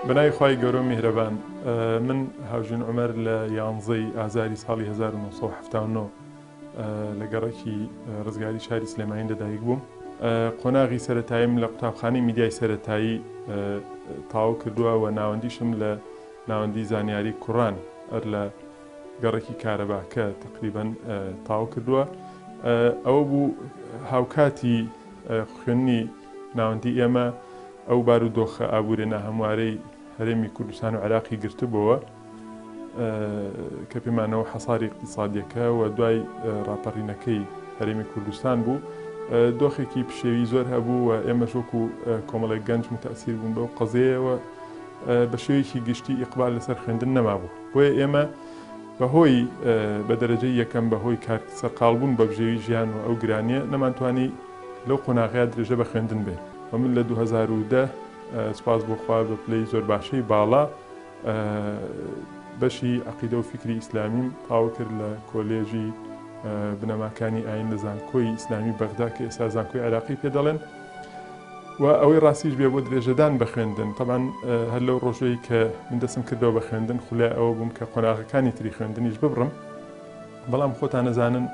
بەنای خی گەورە میهرەبان من هاوژین عمەر لە 11 ئازاری ساڵی 1970 لە گەڕێکی ڕزگاری شاری سلێمانی لەدایک بووم. قۆناغی سەرەتاییم لە قوتابخانەی میدیای سەرەتایی تاو کردووە و ناوەندیشم لە ناوەندی زانیاری کوڕان لە گەڕێکی کارەباکە تقریبان تاو کردووە. ئەوە بوو هاوکاتی خوێنی ناوەندی ئێمە ئەو بارودۆخە ئابوورێنە هەموارەی هەرێمی کوردستان و عێراقی گرتبووە کە پێمانەوە حەساری اقتصادیەکە و دوای ڕاپەڕینەکەی هەرێمی کوردستان بوو. دۆخێکی پشێوی زۆر هەبوو و ئێمە وەکو کۆمەڵێک گەنج متەئسیر بوون بەو قەزەیەوە بە شێوەیەکی گشتی ئیقبال لەسەر خوێندن نەمابوو. بۆیە ئێمە بەهۆی بە دەرەجەی یەکەم بەهۆی سەرقاڵبوون بە بژێوی ژیان و ئەو گرانیە نەمانتوانی لەو قۆناغەیە درێژە بە خوێندن بێ. و من لە 2010 سپاس بۆخوا بە پلەی زۆر باشەی باڵا بەشی عەقیدە و فیکری ئیسلامیم تاو کرد لە کۆلێژی بنەماکانی ئاین لە زانکۆی ئیسلامی بەغدا کە ئێستا زانکۆی عێراقی پێ دەڵێن. و ئەوەی ڕاستیش بێ بۆ درێژەدان بە خوێندن. طبعاً هەر لەو ڕۆژەی کە من دەستم کردەوە بە خوێندن خولای ئەوە بووم کە قۆناغەکانی تری خوێندنیش ببڕم. بەڵام خۆتان نەزانن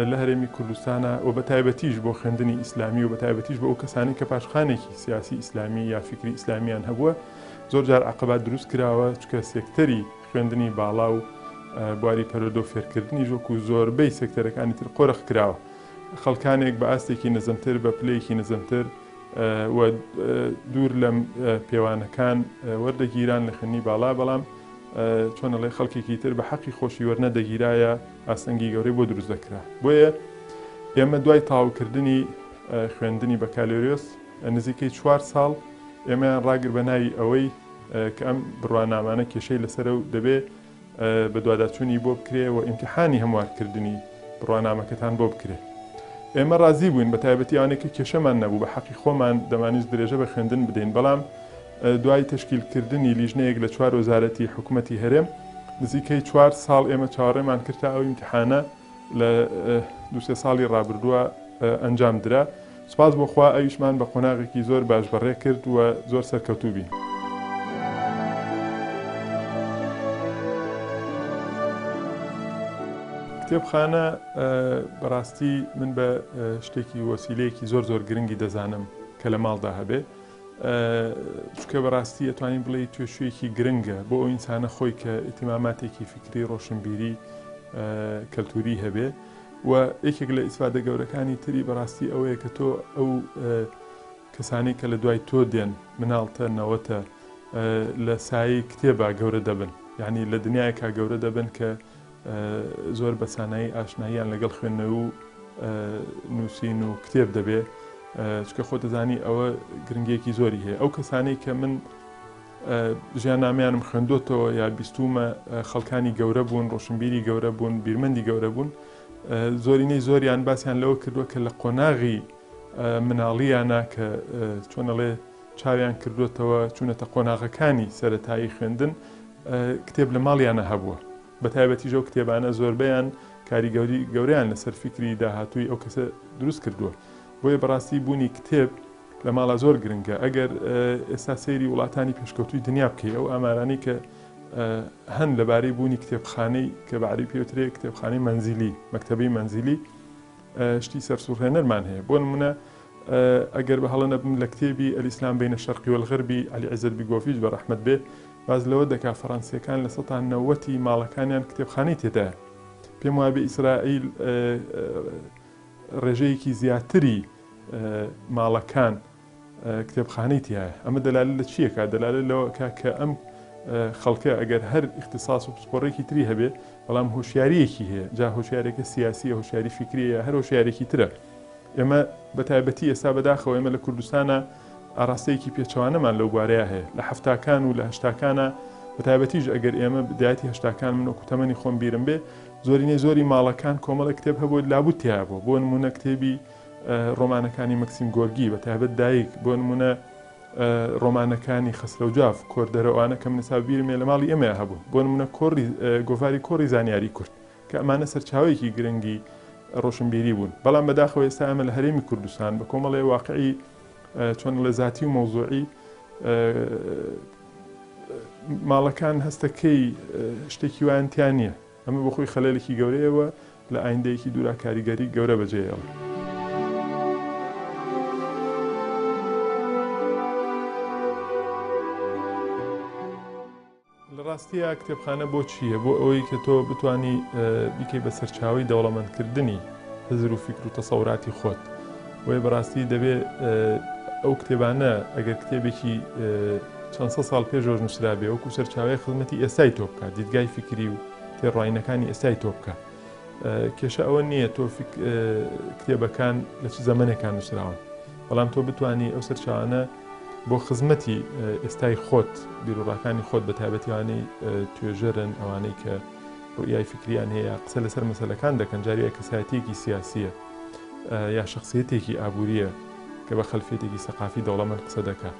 لە هەرێمی کوردستانە و بە تایبەتیش بۆ خوێندنی ئیسلامی و بە تایبەتیش بۆ ئەو کەسانی کە پاشخانێکی سیاسی ئیسلامی یا فکری ئیسلامیان هەبووە زۆر جار عەقەبات دروست کراوە، چکە سێکتەری خوێندنی باڵا و بواری پەروەردە و فێرکردنی وەکو زۆربەی سێکتەرەکانی تر قۆرەخ کراوە. خەڵکانێک بە ئاستێکی نەزمتر بە پلەیەکی نەزمتر و دوور لەم پێوانەکان وەردەگیران لە خوێندنی باڵا، بەڵام چۆنەڵێ خەڵکێکی تر بە حەقی خۆشی وەرنەدەگیرایە ئاستەنگی گەورەی بۆ دروست دەکرا. بۆیە ئێمە دوای تاوکردنی خوێندنی بەکالۆریۆس نزیکەی 4 ساڵ ئێمەیان ڕاگر بە ناوی ئەوەی کە ئەم بڕوانامانە کێشەی لەسەر و دەبێ بە دواداچوونی بۆ بکرێ و ئیمتیحانی هەموارکردنی بڕوانامەکەتان بۆ بکرێ. ئێمە ڕازی بووین بە تایبەتی ئەوانەی کە کێشەمان نەبوو، بە حەقی خۆمان دەمانیست درێژە بە خوێندن بدەین، بەڵام دوای تشکیلکردنی لیژنەیەک لە 4 وەزارەتی حکوومەتی هەرێم نزیکەی 4 ساڵ ئێمە چاوەڕێمان کرد تا ئەو ئیمتیحانە لە 2-3 ساڵی ڕابردووە ئەنجام درا. سپاس بۆخوا ئەویشمان بە قۆناغێکی زۆر باش بەڕێ کرد و زۆر سەرکەوتوو بین. کتێبخانە بەڕاستی من بە شتێکی وەسیلەیەکی زۆر گرنگی دەزانم کە لە ماڵدا هەبێ، چکە بەڕاستی ئەتوانین بڵێ توێشوویەکی گرنگە بۆ ئەو ئینسانە خۆی کە ئیتیماماتێکی فکری ڕۆشنبیری کەلتوری هەبێ. و یەکێک لە ئیسفادە گەورەکانی تری بەڕاستی ئەوەیە کە تۆ ئەو کەسانی کە لە دوای تۆ دێن مناڵتە نەوەتە لە سایەی کتێبە گەورە دەبن، یعنی لە دنیایەکە گەورە دەبن کە زۆر بەسانایی ئاشناییان لەگەڵ خوێندنەوە و نووسین و کتێب دەبێ، چکە خۆ دەزانی ئەوە گرنگێکی زۆری هەیە. ئەو کەسانەی کە من ژیاننامەیانم خوێندۆتەوە یا بیستومە خەڵکانی گەورە بوون، ڕۆشنبیری گەورە بوون، بیرمەندی گەورە بوون، زۆرینەی زۆریان باسییان لەوە کردووە کە لە قۆناغی مناڵیانە کە چۆنەڵێ چاویان کردوێتەوە چوونەتە قۆناغەکانی سەرەتایی خوێندن کتێب لە ماڵیانە هەبووە. بە تایبەتیش ئەو کتێبانە زۆربەیان کاریگەوری گەورەیان لەسەر فکری داهاتووی ئەو کەسە دروست کردووە. بۆیە بەڕاستی بوونی کتێب لە ماڵە زۆر گرنگە. ئەگەر ئێستا سەیری وڵاتانی پێشکەوتوی دنیا بکەی، ئەو ئامارانی کە هەن لەبارەی بوونی کتێبخانەی کە بەعری پێوترێ کتێبخانەی مەنزیلی، مەکتەبەی مەنزیلی، شتی سەرسوڕهێنەرمان هەیە. بۆ نمونە ئەگەر بە هەڵە نەبم لە کتێبی ئەلیسلام بین الشەرقی والغەربی عەلی عیزەت بیگۆڤیچ بە ڕەحمەت بێ باز لەوە دەکا فەڕەنسیەکان لە 90% ماڵەکانیان کتێبخانەی تێدایە. پێم وایە بە ئیسرائیل ڕێژەیەکی زیاتری ماڵەکان کتێبخانەی تایە. ئەمە دەلالە لە چیەکە؟ دەلالە لەوە کە ئەم خەڵکە ئەگەر هەر اختصاص و پسپۆڕێکی تری هەبێ، بەڵام هۆشیاریەکی هەیە، جا هۆشیارێکە سیاسیە، هۆشیاری فکریە، هەر هۆشیارێکی ترە. ئێمە بە تایبەتی ئێستا بەداخەوە ئێمە لە کوردستانە ئاراستەیەکی پێچەوانەمان لەو بارەیە هەیە. لە 70کان و لە 80کانە بە تایبەتیش ئەگەر ئێمە بدایەتی 80کان من وەکو تەمەنی خۆم بیرم بێ، زۆرینەی زۆری ماڵەکان کۆمەڵە کتێب هەبوو لابوو تیا بوو. بۆ نمونە کتێبی ڕۆمانەکانی مەکسیم گۆرگی بە تایبەت دایک، بۆ نمونە ڕۆمانەکانی خەسرەوجاف کۆردەرەوانە کە من ئێستا بیرمێ لە ماڵی ئێمە هەبوو. بۆ نمونە گۆڤاری کۆڕی زانیاری کورد کە ئەمانە سەرچاوەیەکی گرنگی ڕۆشنبیری بوون. بەڵام بەداخەوە ئێستا ئەمە لە هەرێمی کوردستان بە کۆمەڵێ واقعی چۆن لە ذاتی و مەوزوعی ماڵەکان هەستەکەی شتێکی وایەنتیان نییە ئەمە بۆ خۆی خەلەلێکی گەورەیەوە لە ئایندەیەکی دوورا کاریگەری گەورە بەجێیەوە. لە ڕاستیە کتێبخانە بۆ چییە؟ بۆ ئەوەی کە تۆ بتانی بیکەی بە سەرچاوی دەوڵەمەندکردنی حزر و فکر و تەسەوراتی خۆت. وێ بەڕاستی دەبێت ئەو کتێبانە ئەگەر کتێبێکی چەند سە ساڵ پێشۆژ نووسرابێ وەکو سەرچاوی خزمەتی ئێستای تۆ بکات، دیدگای فکری و تێڕوانینەکانی ئێستای تۆ بکە. کێشە ئەوە نییە تۆ کتێبەکان لە چ زەمانێکان نووسراون، بەڵام تۆ بتانی ئەو سەرچاوانە بۆ خزمەتی ئێستای خۆت، بیرۆڕاکانی خۆت بە تایبەتیوانەی توێژەرن، ئەوانەی کە ڕوئیای فکریان هەیە، قسە لەسەر مەسەلەکان دەکەن، جاریە کەسایەتێکی سیاسیە یا شخصیەتێکی ئابووریە کە بە خەلفێتێکی سەقافی دەوڵەمەند قسە دەکات.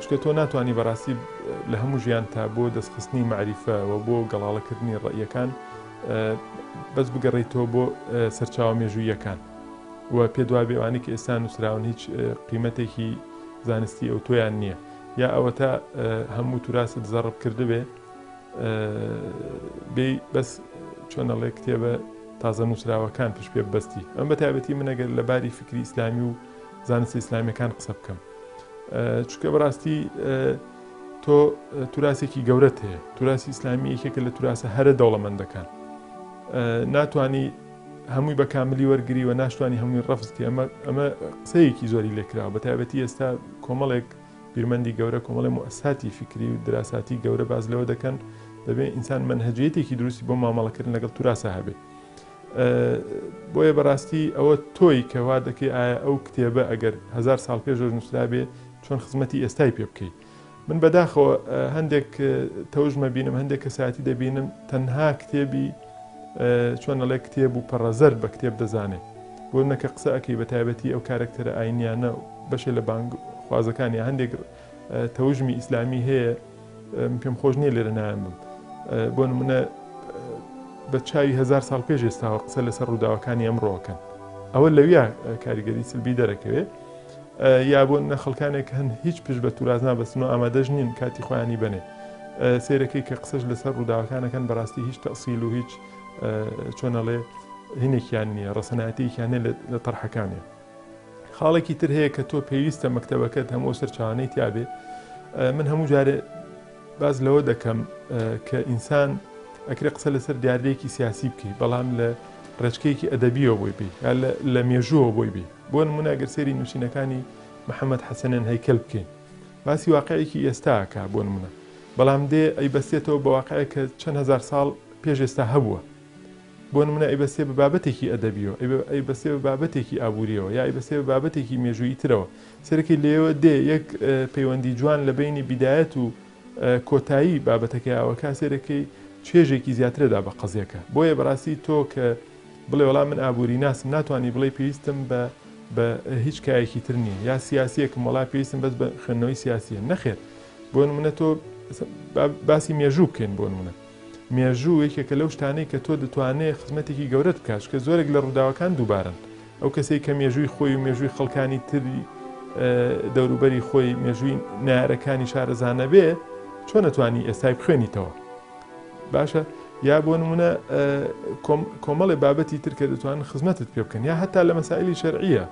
چکە تۆ ناتوانانی بەڕاستی لە هەموو ژیان تا بۆ دەستخستنی معریفە و بۆ گەڵاڵەکردنی ڕەئیەکان بەس بگەڕێیتەوە بۆ سەرچاوە مێژوویەکان و پێ دوای بێوانی کە ئێستا نووسراون هیچ قیمەتێکی زانستی ئەو تۆیان نییە، یا ئەوە تا هەموو توراست زەڕب کردبێ بێ بەس چۆنەڵێ کتێبە تازە نووسراوەکان پشت پێ بەستی. ئەم بە تایبەتی منەگەر لە باری فکری ئیسلامی و زانستی ئیسلامیەکان قسە بکەم، چکە بەڕاستی تۆ توراسێکی گەورەت هەیە، توراسی ئیسلامی یەکێکە لە توراسە هەرە دەوڵەمەندەکان، ناتوانی هەمووی بە کاملی وەرگری و ناشتوانی هەمووی ڕەفزکە. ئەمە قسەیەکی زۆری لێکراوە، بە تایبەتی ئێستا کۆمەڵێک بیرمەندی گەورە، کۆمەڵی موئەسساتی فکری و دراساتی گەورە باز لەوە دەکەن دەبێت ئینسان منهەجەیەتێکی دروستی بۆ مامەڵەکردن لەگەڵ توراسە هەبێت. بۆیە بەڕاستی ئەوە تۆی کەوا دەکەی ئایا ئەو کتێبە ئەگەر 1000 ساڵ پێشۆژ نووسرابێ چۆن خزمەتی ئێستای پێ بکەیت. من بەداخەوە هەندێک تەوژمە بینم، هەندێک کەساتی دەبینم تەنها کتێبی چۆنەڵێ کتێب و پەڕەزەر بە کتێب دەزانێت، بۆ نەکە قسە ئەەکەی بە تایبەتی ئەو کارکتەرە ئاینیانە بەشێ لە بانگ خوازەکانی هەندێک تەوژمی ئیسلامی هەیە پێم خۆش نییە لێرە نایان بم. بۆ نمونە بە چاوی 1000 ساڵ پێش ئێستاوە قسە لەسەر ڕووداوەکانی ئەمڕۆکەن، ئەوە لەویا کاریگەری سلبی دەرەکەوێت، یا بۆ نە خەڵکانێک هەن هیچ پشت بە توراز نابەستن و ئامادەش نین کاتی خۆیانی بنێ سیرەکەی کە قسەش لەسەر ڕووداوەکانەکەن بەڕاستی هیچ تەئسیل و هیچ چۆنەڵێ هینێکیان نییە، ڕەسەنایەتێکیان لە تەرحەکانێ. خاڵێکی تر هەیە کە تۆ پێویستە مەکتەبەکەت هەموو سەرچاوانەی تیابێ. من هەموو جارێ باز لەوە دەکەم کە ئینسان ئەکرێ قسە لەسەر دیاردەیەکی سیاسی بکەیت، بەڵام لە ڕێچکەیەکی ئەدەبیەوە بۆی بێ یا لە مێژووەوە بۆی بێ. بۆ نمونە ئەگەر سێری نووسینەکانی محەممەد حەسەنەن هەیکەل بکەین، باسی واقعەیەکی ئێستاکە بۆ نمونە، بەڵام دێ ئەیبەستێتەوە بە واقعەیە کە چەند هزار ساڵ پێش ئێستا هەبووە. بۆ نمونە ئەیبەستێ بە بابەتێکی ئەدەبیەوە، ئەیبەستێ بە بابەتێکی ئابووریەوە، یا ئەیبەستێ بە بابەتێکی مێژووی ترەوە. سەرەکی لێوە دێ یەک پەیوەندی جوان لە بینی بیدایەت و کۆتایی بابەتەکەی ئاوەکە سێرەکەی چێژێکی زیاترەدا بە قەزیەکە. بۆیە بەڕاستی تۆ کە بڵێ وەڵام من ئابووری ناسم، ناتوانانی بڵێ پێویستم بە هیچ کایەکی تر نییە، یا سیاسیەکم وڵا پێویستم بەس بە خوێندنەوەی سیاسیە نەخێت. بۆ نمونە تۆ باسی مێژوو بکەین. بۆ نمونە مێژوو یەکێکە لەو شتانەی کە تۆ دەتوانێت خزمەتێکی گەورەت بکات، کە زۆرێک لە ڕووداوەکان دووبارن. ئەو کەسێک کە مێژووی خۆی و مێژووی خەڵکانی تری دەوروبەری خۆی مێژووی نارەکانی شارەزانە بێ، چۆن نەتوانی ئێستای بخوێنیتەوە؟ باشە، یا بۆ نمونە کۆمەڵی بابەتی تر کە دەتوانن خزمەتت پێ بکەن، یا هەتا لە مەسائلی شەرعیە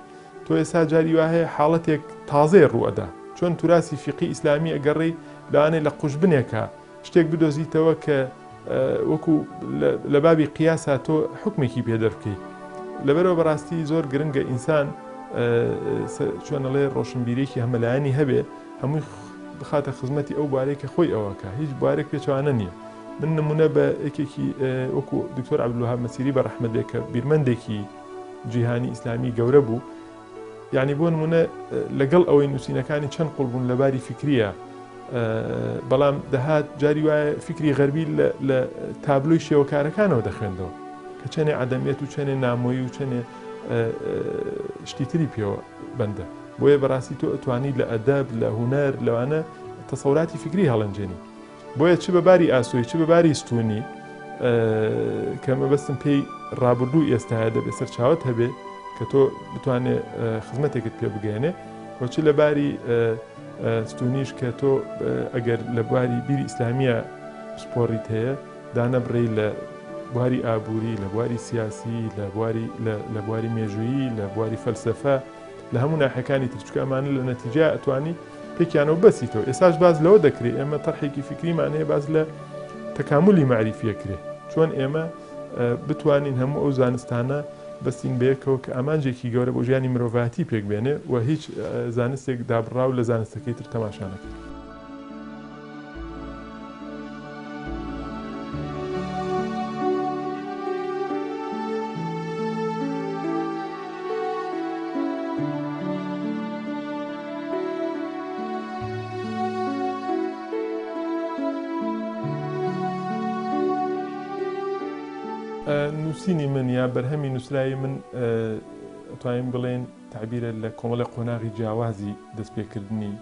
تۆ ئێستا جاری وهەیە حاڵەتێک تازەیە ڕوئەدا، چۆن توراسی فیقی ئیسلامی ئەگەڕی لەوانەیە لە قوشبنێکە شتێک بدۆزیتەوە کە وەکو لە بابی قیاسا تۆ حکمێکی پێدەربکەیت. لەبەرەوە بەڕاستی زۆر گرنگە ئینسان چۆنەڵێ ڕۆشنبیرێکی هەمەلایانی هەبێ، هەمووی بخاتە خزمەتی ئەو بارێک کە خۆی ئەوەکە، هیچ بارێک پێچوانە نییە. من نمونە بە یەکێکی وەکو دکتۆر عەبدولوهاب مەسیری بە ڕەحمەت بێ کە بیرمەندێکی جیهانی ئیسلامی گەورە بوو، یعنی بۆ نمونە لەگەڵ ئەوەی نووسینەکانی چەند قوڵبوون لە باری فکریە، بەڵام دەهات جاری وایە فکری غەربی لە تابلۆی شێوەکارەکانەوە دەخوێندەوە کە چەنێ عەدەمیەت و چەنێ نامۆیی و چەنێ شتی تری پێوە بەندە. بۆیە بەڕاستی تۆ ئەتوانیت لە ئەدەب لە هونەر لەوانە تەسەوراتی فکری هەڵەنجێنی. بۆیە چ بە باری ئاسۆی چ بە باری ستونی کە مەبەستم پێی ڕابردوو ئێستاە دەبێت سەرچاوت هەبێ کە تۆ بتوانێت خزمەتێکت پێ بگەێنێ، وەچ لە باری ستونیش کە تۆ ئەگەر لە بواری بیری ئیسلامیە سپۆڕیت هەیە دانەبڕی لە بواری ئابووری، لە بواری سیاسی، لە بواری مێژویی، لە بواری فەلسەفە، لە هەموو ناحەکانی ترچکە ئەمانە لە نەتیجە ئەتوانی پێکیانەوە بەسیتەوە. ئێساش باز لەوە دەکرێت ئێمە تەرحێکی فکریمانەیە باز لە تەکاملی معریفیەکرێ، چۆن ئێمە بتوانین هەموو ئەو زانستانە بەستین بەیەکەوە کە ئامانجێکی گەورە بۆ ژیانی مرۆڤاتی پێک بێنێ و هیچ زانستێک دابڕاو لە زانستەکەی تر تەماشانەکە. نووسینی من یا بەرهەمی نووسراوی من ئەتوانین بڵێن تعبیرە لە کۆمەڵی قۆناغی جیاوازی دەستپێکردنی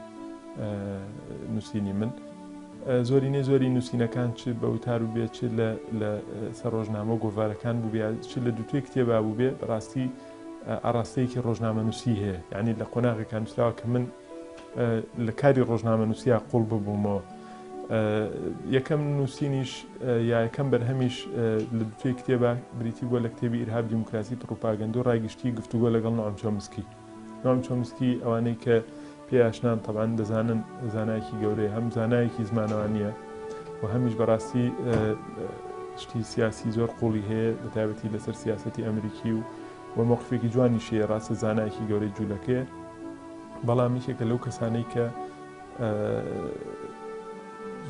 نووسینی من. زۆری نووسینەکان چ بە وتار و بێ چ لە سەر ڕۆژنامە و گۆڤارەکان بوو بێ چ لە دووتێ کتێبا بوو بێ ڕاستی ئاراستەیەکی ڕۆژنامە نووسی هەیە، یعنی لە قۆناغێکان نووسراوە کە من لە کاری ڕۆژنامە نووسیا قوڵ ببوومەوە. یەکەم نووسینیش یا یەکەم بەرهەمیش لە دووتێ کتێبە بریتی بووە لە کتێبی ئیرهاب دیموکراسی پڕۆپاگەندە و ڕایگشتی گفتوگۆ لەگەڵ نۆعەم چۆمسکی. نۆعەم چۆمسکی ئەوانەی کە پێیاشنان تەبعاً دەزانن زانایەکی گەورەیە، هەم زانایەکی زمانەوانیە و هەمیش بەڕاستی شتی سیاسی زۆر قوڵی هەیە بە تایبەتی لەسەر سیاسەتی ئەمریکی و مۆقفێکی جوانیشیە، ڕاستە زانایەکی گەورەی جوولەکەیە، بەڵام یەکێکە لەو کەسانەی کە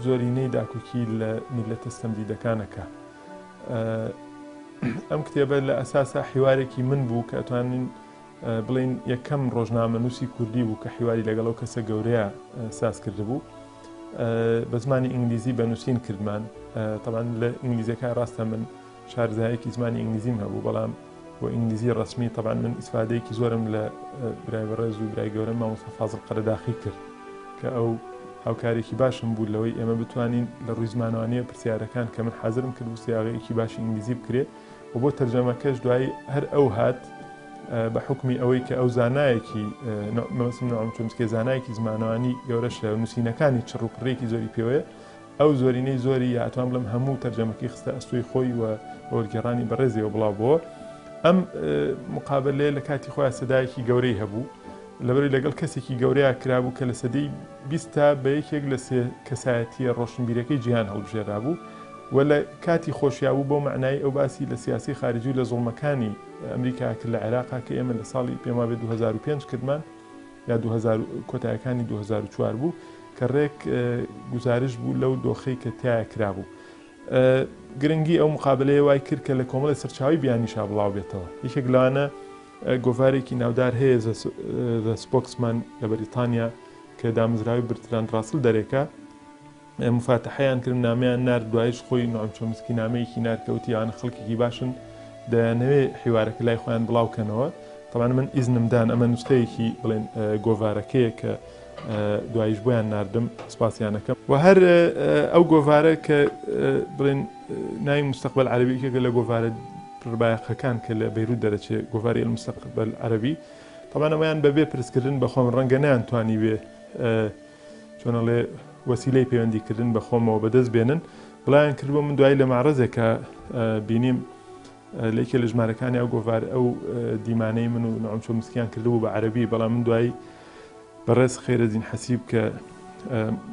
زۆرینەی داکوکی لە میلەتە ستەمدیدەکانەکە. ئەم کتێبە لە ئەساسا حیوارێکی من بوو کە ئەتوانین بڵین یەکەم ڕۆژنامە نووسی کوردی بوو کە حیواری لەگەڵەوە کەسە گەورەیە ساز کرده بوو. بە زمانی ئینگلیزی بە نووسین کردمان. تەبعاً لە ئینگلیزیەکە ڕاستە من شارزایەکی زمانی ئینگلیزیم هەبوو، بەڵام بۆ ئینگلیزی ڕسمی تەبعاً من ئیسفادەیەکی زۆرم لە برای بەڕێز و برای گەورەم مامۆستا فازڵ قەرەداخی کرد کە ئەو هاوکارێکی باشم بوو لەوەی ئێمە بتوانین لە ڕووی زمانوانیە پرسیارەکان کە من حەزرم کرد و سیاغەیەکی باشی ئینگلیزی بکرێت و بۆ تەرجەمەکەش دوای هەر ئەو هات بە حکمی ئەوەی کە ئەو زانایەکی نۆعەم چۆمسکی زانایەکی زمانەوانی گەورەشە و نووسینەکانی چڕوپڕێکی زۆری پێوەیە، ئەو زۆرینەی زۆری یاتوان بڵم هەموو تەرجەمەکەی خستە ئەستۆی خۆی و وەرگێڕانی بەڕێزیەوە بڵاوبەوە. ئەم مقابلەیە لە کاتی خۆیان سەدایەکی گەورەی هەبوو لەبەرەوەی لەگەڵ کەسێکی گەورەیە کرابوو کە لە سەدەی 20 بە یەکێک لە سێ کەسایەتیە ڕۆشنبیرەکەی جیهان هەڵبژێرا بوو و لە کاتی خۆشیاوو بۆ معنای ئەو باسی لە سیاسی خارجی و لە زوڵمەکانی ئەمریکا کرد لە عێراقا کە ئێمە لە ساڵی پێما بێت 2005 کردمان یا کۆتایەکانی 2004 بوو کە ڕێک گزارش بوو لەو دۆخەی کە تایە کرابوو. گرنگی ئەو مقابلەیە وای کرد کە لە کۆمەڵی سەرچاوی بیانیشا بڵاو بێتەوە. یەکێک لەوانە گۆڤارێکی ناودار هەیە The Spokesman لە بەریتانیا کە دامزراوی برتراند ڕاسل دەرێکە، مفاتەحەیان کرد، نامەیان نارد، دوایش خۆی نۆعەم چۆمسکی نامەیەکی ناردکەوتی یانە خەڵکێکی باشن دەیانەوێ حیوارەکە لای خۆیان بڵاوکەنەوە. تەبعاً من ئیزنمدان ئەمە نووسەیەکی بڵێن گۆڤارەکەیە کە دوایش بۆیان ناردم، سپاسیانەکەم. و هەر ئەو گۆڤارە کە بڵێن ناوی مستەقبەل عەرەبی یەکێکە لە گۆڤارە پڕبایەقەکان کە لە بەیروت دەرەچێت، گۆڤاری المستەقبەل عەرەبی، تەبعاً ئەمەیان بەبێ پرسکردن بە خۆم ڕەنگە نەیانتوانی بێ چۆنەڵێ وەسیلەی پەیوەندیکردن بە خۆمەوە بەدەست بێنن. بڵایان کردبوو من دوای لە معرەزێکە بینیم لەیکێ لە ژمارەکانی ئەو گۆڤار ئەو دیمانەی من و نۆعەم چۆمسکیان کردبوو بە عەرەبی، بەڵام من دوای بەڕێز خێرەدین حەسیب کە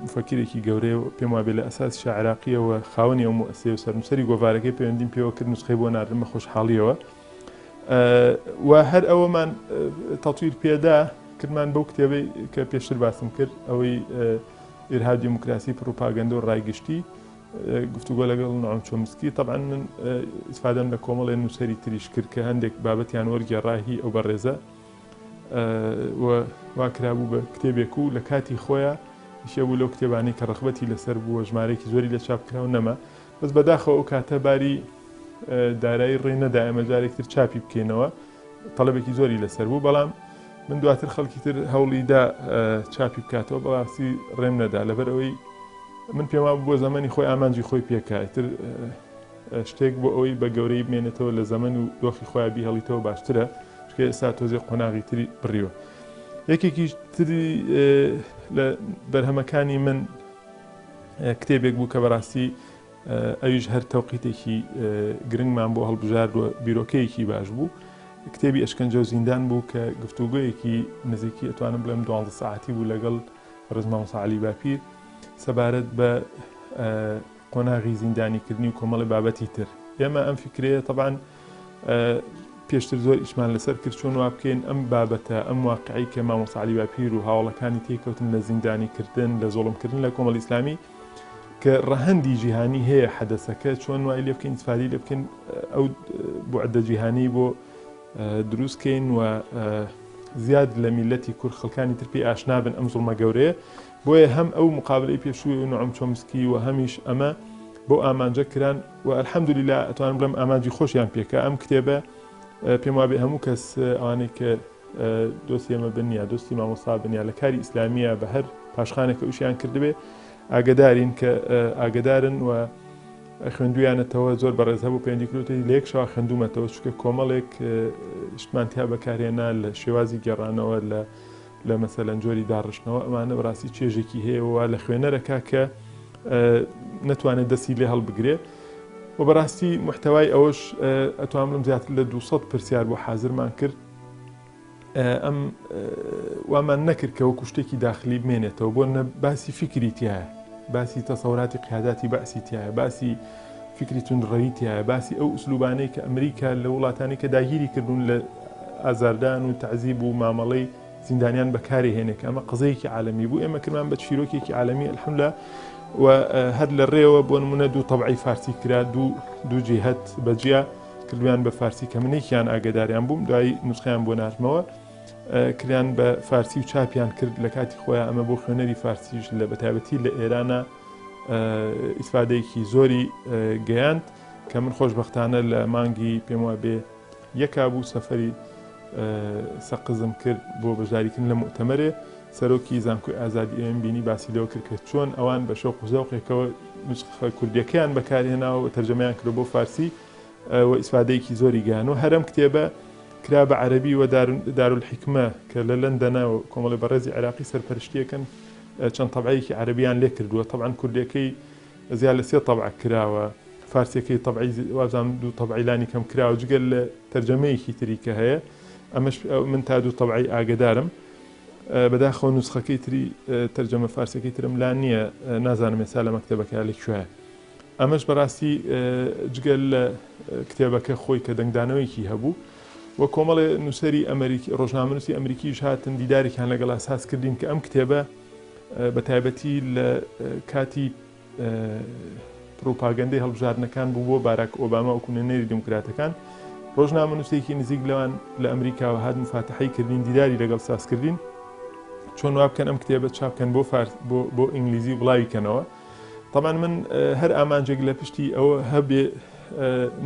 مفەکرێکی گەورەیە و پێم وابێ لە ئەساسی عێراقیەوە خاوەنی ئەو مؤسسەیە و سەرنووسەری گۆڤارەکەی پەیوەندیم پێوە کرد، نوسخەی بۆ ناردم بە خۆشحاڵیەوە و هەر ئەوەمان تەطویر پێدا کردمان بەو کتێبەی کە پێشتر باسم کرد، ئەوەی ئیرهاب دیموکراسی پڕۆپاگەندە و ڕایگشتی گفتوگۆ لەگەڵ نۆعەم چۆمسکی. تەبعاً من ئیسفادەم لە کۆمەڵێ نووسەری تریش کرد کە هەندێک بابەتیان وەرگێڕاهی ئەو بەڕێزە وا کرابوو بە کتێبێک و لە کاتی خۆیان شێ بوو لەو کتێبانەی کە ڕەخبەتی لەسەر بووە، ژمارەیەکی زۆری لە چاپکراو نەما، بەس بەداخەوە ئەو کاتە باری دارایی ڕێ نەدا ئەمە جارێکتر چاپی بکەینەوە، تەڵەبێکی زۆری لەسەر بوو، بەڵام من دواتر خەڵکی تر هەوڵیدا چاپی بکاتەوە، بەڕاستی ڕێم نەدا لەبەرەوەی من پێما بوو بۆ زەمەنی خۆی ئامانجی خۆی پێکاتر شتێک بۆ ئەوەی بە گەورەی بمێنێتەوە لە زەمەن و دۆخی خۆیان بیهەڵیتەوە باشترە، چکە ئێستا تۆزێ قۆناغی تری بڕیوە. یەکێکی تری لە بەرهەمەکانی من کتێبێک بوو کە بەڕاستی ئەویش هەر تەوقیتێکی گرنگمان بۆ هەڵبژاردووە بیرۆکەیەکی باش بوو. کتێبی ئەشکەنجە و زیندان بوو کە گفتوگۆیەکی نزیکی ئەتوانم بڵێم 12 ساعتی بوو لەگەڵ ڕزما مۆسا عەلی باپیر سەبارەت بە قۆناغی زیندانیکردنی و کۆمەڵی بابەتی تر. ئێمە ئەم فکرەیە تەبعاً پێشتر زۆر ئیشمان لەسەر کرد چۆن وا بکەین ئەم بابەتە ئەم واقعی کە مامۆستا عەلی باپیر و هاوڵەکانی تێکەوتن لە زیندانیکردن لە زۆڵمکردن لە کۆمەڵی ئیسلامی کە ڕەهەندی جیهانی هەیە حەدەسەکە چۆن وای لێ بکەین استفادەی لێ بکەین ئەو بوعدە جیهانی بۆ دروستکەین و زیاد لە میلەتی کورد خەڵکانی تر پێی ئاشنا بن ئەم زوڵمە گەورەیە. بۆیە هەم ئەو مقابلەی پێشووی نوعەم چۆمسکی و هەمیش ئەمە بۆ ئامانجە کران و ئەلحەمدولیلا ئەتوانم بڵێم ئامانجی خۆشیان پێکە. ئەم کتێبە پێم وابێ هەموو کەس ئەوانەی کە دۆستی ئێمە بنیە دۆستی مامۆستا بنیە لە کاری ئیسلامیە بە هەر پاشخانێکە وشیان کردبێ ئاگدارین کە ئاگدارن و خوێندویانەتەوە زۆر بەڕێز هەبوو پێنجی کروتی لە یەکشەوە خوێندومەتەوە چکە کۆمەڵێک شتمانتیا بەکارهێنا لە شێوازی گەڕانەوە لە مەسەلەن جۆری داڕشتنەوە ئەمانە بەڕاستی چێژێکی هەیەەوە لە خوێنەرەکە کە نەتوانێت دەستی لێ هەڵبگرێ و بەڕاستی محتەوای ئەوەش ئەتوانم بڵێم زیاتر لە 200 پرسیار بۆ حازرمان کرد. ئەم وامان نەکرد کە وەکو شتێکی داخلی بمێنێتەوە بۆ باسی فکری تایە، باسی تەسەوراتی قیاداتی بەعسی تایە، باسی فکری توندڕەوی تایە، باسی ئەو ئوسلوبانەی کە ئەمریکا لە وڵاتانی کە داگیری کردوون لە ئازاردان و تعزیب و مامەڵەی زیندانیان بەکاری هێنێک ئەمە قزەیەکی عالەمی بوو. ئێمە کردمان بە چیرۆکێکی عالەمی ئەلحەمدولیلا و هەر لە ڕێوە بۆ نمونە دوو تەبعی فارسی کرا دوو جیهەت بەجیا کردویان بە فارسی کە منێکیان ئاگداریان بووم دوای نوسخەیان بۆ ناتمەوە کریان بە فارسی و چاپیان کرد لە کاتی خۆیان ئەمە بۆ خوێنەری فارسیش لە بەتایبەتی لە ئێرانە ئیسفادەیەکی زۆری گەیاند کە من خۆشبەختانە لە مانگی پێم وابێ یەکا بوو سەفەری سەقزم کرد بۆ بەشداریکردن لە مؤتەمەرێ سەرۆکی زانکۆی ئازادی ئێمە بینی باسی لەوە کرد کە چۆن ئەوان بە شەوق و زەوقێکەوە نوسخە کوردیەکەیان بەکارهێناوە و تەرجەمەیان کرد بۆ فارسی و ئیسفادەیەکی زۆری گەیانەوە. هەرم کتێبە کرا بە عەرەبی و دارولحیکمە کە لە لەندەنە و کۆمەڵی بەڕێزی عێراقی سەرپەرشتیەکەن چەند تەبعەیەکی عەرەبیان لێ کردووە. تەبعاً کوردیەکەی زیاد لە 3 تەبع کراوە، فارسیەکەی تەبعی وابزانم 2 تەبعیلانی کەم کراوە جگەل لە تەرجەمەیەکی تری کە هەیە ئەمەش من تا 2 تەبعی ئاگدارم. بەداخەوە نوسخەکەی تری تەرجەمە فارسیەکەی ترم لا نییە نازانم ێستا لە مەکتەبەکە لەکوێیە. ئەمەش بەڕاستی جگەل لە کتێبەکە خۆی کە دەنگدانەوەیکی هەبوو و کۆمەڵێ نووسەری ئەمریکی ڕۆژنامەنووسی ئەمریکیش هاتن دیدارێکیان لەگەڵ ئاساس کردین کە ئەم کتێبە بە تایبەتی لە کاتی پرۆپاگەندەی هەڵبژاردنەکان بوو بۆ باراک ئۆباما و کوێنەری دموکراتەکان ڕۆژنامەنووسێکی نزیک لەوان لە ئەمریکاوە هات مفاتحەی کردین دیداری لەگەڵ سازکردین چۆن وا بکەن ئەم کتێبە چاپکەن بۆ ئینگلیزی بڵاویکەنەوە. طبعاً من هەر ئامانجێک لە پشتی ئەوە هەبێ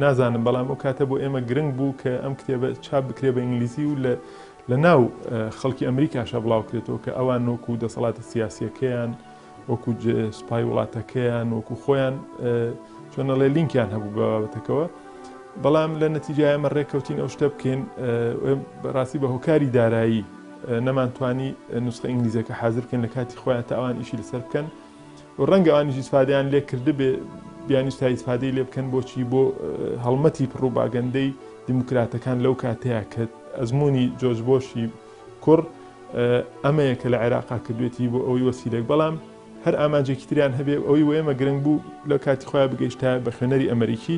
نازانم بەڵام ئەو کاتە بۆ ئێمە گرنگ بوو کە ئەم کتێبە چاپ بکرێ بە ئینگلیزی و لە ناو خەڵکی ئەمریکاشە بڵاو کرێتەوە کە ئەوان وەکو دەسەڵاتە سیاسیەکەیان وەکو سوپای وڵاتەکەیان وەکو خۆیان چۆنەڵێ لینکیان هەبوو بە بابەتەکەوە. بەڵام لە نەتیجای ئەمە ڕێککەوتین ئەو شتە بکەین ڕاستی بە هۆکاری دارایی نەمانتوانی نوسخە ئینگلیزیەکە حازر بکەین لە کاتی خۆیان تا ئەوان ئیشی لەسەر بکەن و ڕەنگە ئەوانیش ئیسفادەیان لێ کردبێ بیانیستا ئیسفادەی لێ بکەن بۆچی بۆ هەڵمەتی پڕۆپاگەندەی دیموکراتەکان لەو کاتەیە کە ئەزمموی جۆرج بۆشی کوڕ ئەمەیە کە لە عێراقا کردوێتی بۆ ئەوەی وەسیلێک بەڵام هەر ئامانجێکی تریان هەبێ ئەوەی ئێمە گرنگ بوو لە کاتی خۆیان بگەیشتا بە خوێنەری ئەمریکی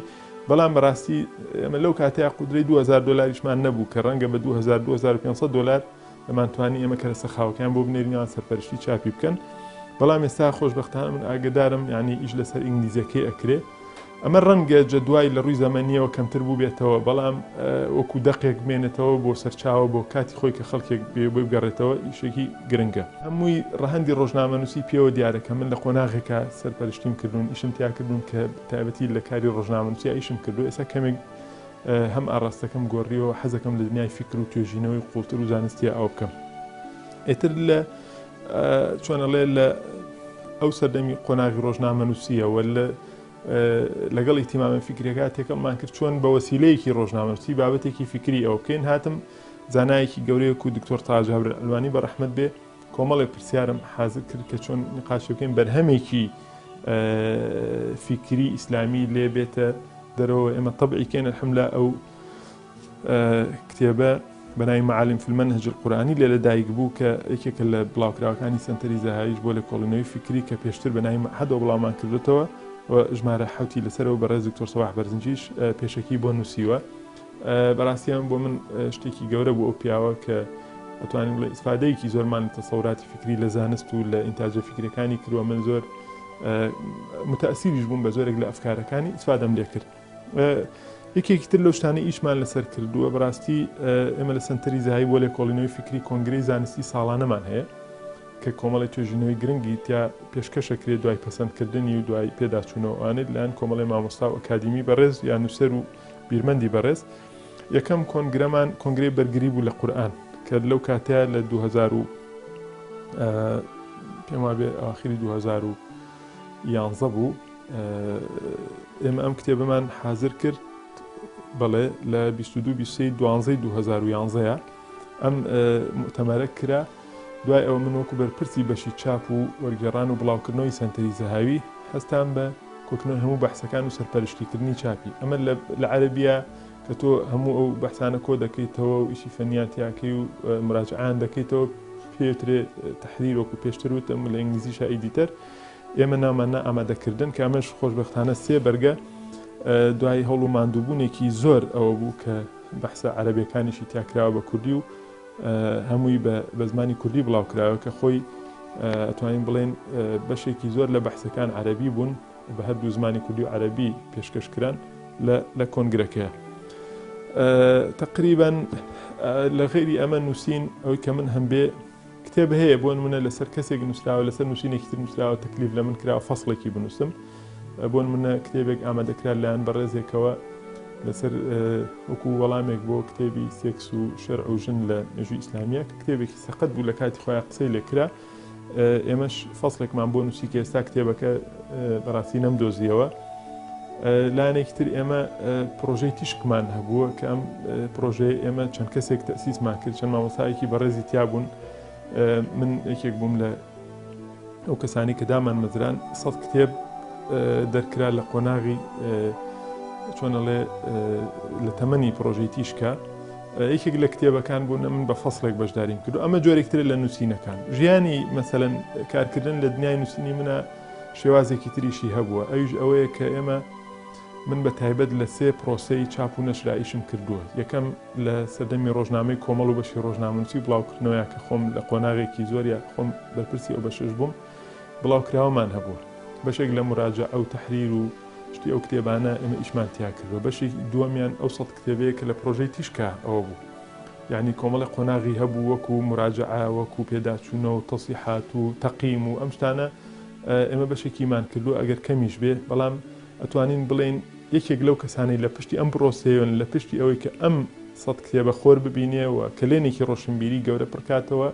بەڵام بەڕاستی ئەمە لەو کاتەیە قودرەی $2000 نەبوو کە ڕەنگە بە $2500 دەمانتوانی ئێمە کەرەسە خاوەکان بۆ بنێرینیان سەرپەرشتی چاپی بکەن. بەڵام ئێستا خۆشبەختانە من ئاگدارم یعنی ئیش لەسەر ئینگلیزیەکەی ئەکرێ. ئەمە ڕەنگە جەدوای لە ڕووی زەمەنیەوە کەمتر بوو بێتەوە بەڵام وەکو دەقێک بمێنێتەوە بۆ سەرچاوە بۆ کاتی خۆی کە خەڵکێک بۆی بگەڕێتەوە ئیشێکی گرنگە. هەمووی ڕەهەندی ڕۆژنامەنووسی پێوە دیارەکە من لە قۆناغێکە سەرپەرشتیم کردوون ئیشم تیا کردوون کە تایبەتی لە کاری ڕۆژنامەنووسی ئیشم کردو. ئێستا کەمێک هەم ئاڕاستەکەم گۆڕیەوە حەزەکەم لە دنیای فکر و توێژینەوەی قوڵتر و زانستی ئەو بکەم. ئێتر لە چۆنەڵێ لە ئەو سەردەمی قۆناغی ڕۆژنامەنووسیەوە لەگەڵ ئیتیمامە فکرەکە تێکەڵمان کرد چۆن بە وەسیلەیەکی ڕۆژنامەنووسی بابەتێکی فکری ئەو بکەین. هاتم زانایەکی گەورەیەک و دکتۆر تاج هەورەلوانی بە ڕەحمەت بێ کۆمەڵێک پرسیارم حاضر کرد کە چۆن نقاشەکەین بەرهەمێکی فیکری ئیسلامی لێ بێتە دەرەوە. ئێمە طبعی کەین الحەمدلله ئەو کتێبە بەناوی معالم في المنهج القورآنی لێ لەدایک بوو کە یەکێکە لە بڵاوکراوەکانی سەنتەری زەهاییش بۆ لێکۆڵینەوەی فیکری کە پێشتر بەناوی مەعهەدەوە بڵاومان کردوێتەوە و ژمارە حوتی لەسەرەوە بەڕێز دکتۆر سەباح بەرزنجیش پێشەکی بۆ نووسیوە. بەڕاستیان بۆ من شتێکی گەورە بوو ئەو پیاوە کە ئەتوانین بڵێ ئیسفادەیەکی زۆرمان تەسەوراتی فکری لە زانست و لە ئینتاجە فکرەکانی کردووە. من زۆر متەئسیریش بووم بە زۆرێک لە ئەفکارەکانی ئیسفادەم لێ کرد. یەکێکی تر لەو شتانە ئیشمان لەسەر کردووە بەڕاستی ئێمە لە سەنتەری زەهایی بۆ لێکۆڵینەوەی فکری کۆنگرەی زانستی ساڵانەمان هەیە کە کۆمەڵی توێژینەوەی گرنگی تیا پێشکەشەکرێت دوای پەسەندکردنی و دوای پێداچوونەوەوانێت لەیان کۆمەڵی مامۆستا و ئەکادیمی بەڕێز یان نووسەر و بیرمەندی بەڕێز. یەکەم کۆنگرەمان کۆنگرەی بەرگری بوو لە قورئان کە لەو کاتەیە لە 2000 پێم وابێ ئاخری 2011 بوو. ئێمە ئەم کتێبەمان حازر کرد بەڵێ لە 22/23/2011 ئەم مؤتەمەرە کرا. دوای ئەوە من وەکو بەرپرسی بەشی چاپ و وەرگێڕان و بڵاوکردنەوەی سەنتەری زەهاوی هەستان بە کۆکردنەوەی هەموو بەحسەکان و سەرپەرشتیکردنی چاپی. ئەمە لە عەرەبیە کە تۆ هەموو ئەو بەحسانە کۆ دەکەیتەوە و ئیشی فەنیاتیاکەی و مراجعان دەکەیتەوە پێوترێ تەحریر وەکو پێشتر وتم لە ئینگلیزیشە ئیدیتەر. ئێمە نامانە ئامادەکردن کە ئەمەش خۆشبەختانە 3 بەرگە دوای هەوڵ و ماندووبوونێکی زۆر ئەوە بوو کە بەحسە عەرەبیەکانیشی تیاکراوە بە کوردی و هەمووی بە زمانی کوردی بڵاوکراوە کە خۆی ئەتوانین بڵێن بەشێکی زۆر لە بەحسەکان عەرەبی بوون بە هەردوو زمانی کوردی و عەرەبی پێشکەشکران لە کۆنگرەکەیە. تقریبا لە غێری ئەمە نووسین ئەوەی کە من هەم بێ کتێب هەیە بۆ نمونە لەسەر کەسێک نووسراوە لەسەر نووسینێکی تر نووسراوە تەکلیف لە من کراوە فەسڵێکی بنووسم بۆ نمونە کتێبێک ئامادەکرا لایەن بەڕێزێکەوە لەسەر وەکو وەڵامێک بۆ کتێبی سێکس و شەرع و ژن لە مێژووی ئیسلامیە کە کتێبێکی سەقەت بوو لە کاتی خۆیان قسەی لێکرا. ئێمەش فەسڵێکمان بۆ نووسی کە ئێستا کتێبەکە بەڕاستی نەمدۆزیەوە. لایەنێکی تر ئێمە پرۆژەی تیشکمان هەبووە کە ئەم پرۆژەی ئێمە چەند کەسێک تەسیسمان کرد چەند مامۆستایەکی بەڕێزی تیا بوون. من یەکێک بووم لە ئەو کەسانی کە دامان مەزران 100 کتێب دەرکرا لە قۆناغی چۆنەڵێ لە تەمەنی پرۆژەی تیشکە. یەکێک لە کتێبەکان بوون من بە فەسڵێک بەشداریم کرد و ئەمە جۆرێکتر لە نووسینەکان. ژیانی مەسەلەن کارکردن لە دنیای نووسینی منە شێوازێکی تریشی هەبووە. ئەویش ئەوەیە کە ئێمە من بە تایبەت لە 3 پرۆسەی چاپ و نەشرایشم کردووە. یەکەم لە سەردەمی ڕۆژنامەی کۆمەڵ و بەشی ڕۆژنامەنووسی بڵاوکردنەوەیە کە خۆم لە قۆناغێکی زۆریە خۆم بەرپرسی ئەو بەشش بووم بڵاوکراوەمان هەبووە. بەشێک لە مراجع ئەو تەحریر و شتی ئەو کتێبانە ئێمە ئیشمان تیا کردووە. بەشی دووەمیان ئەو 100 کتێبەیە کە لە پرۆژەی تیشکە ئەوە بوو. یعنی کۆمەڵی قۆناغی هەبوو وەکو مراجعە وەکو پێداچوونەوە و تەسیحات و تەقیم و ئەم شتانە ئێمە بەشێکیمان کردووە ئەگەر کەمیش بێ. بەڵام ئەتوانین بڵێن یەکێک لەو کەسانی لە پشتی ئەم پرۆسەیەن لە پشتی ئەوەی کە ئەم 100 کتێبە خۆر ببینێەوە کلێنێکی ڕۆشنبیری گەورە پڕکاتەوە